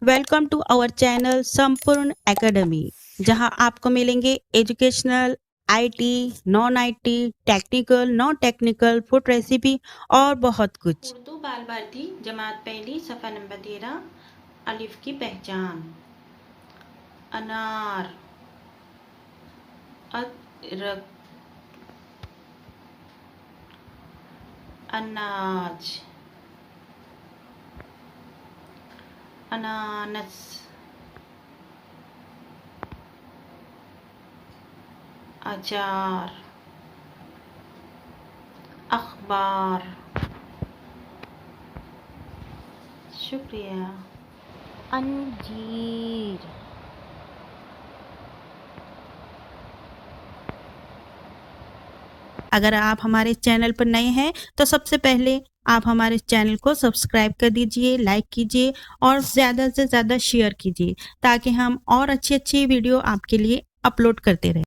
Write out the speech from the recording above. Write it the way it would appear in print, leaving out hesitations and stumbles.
Welcome to our channel संपूर्ण academy, जहां आपको मिलेंगे educational, IT, non IT, technical, non technical, food recipe और बहुत कुछ। उर्दू बाल भारती जमात पहली सफ़ा नंबर 13 अलिफ की पहचान। अनार, अदरक, अनाज, अनानस, अचार, अखबार। शुक्रिया। अंजीर, अगर आप हमारे चैनल पर नए हैं तो सबसे पहले आप हमारे चैनल को सब्सक्राइब कर दीजिए, लाइक कीजिए और ज़्यादा से ज़्यादा शेयर कीजिए ताकि हम और अच्छी-अच्छी वीडियो आपके लिए अपलोड करते रहें।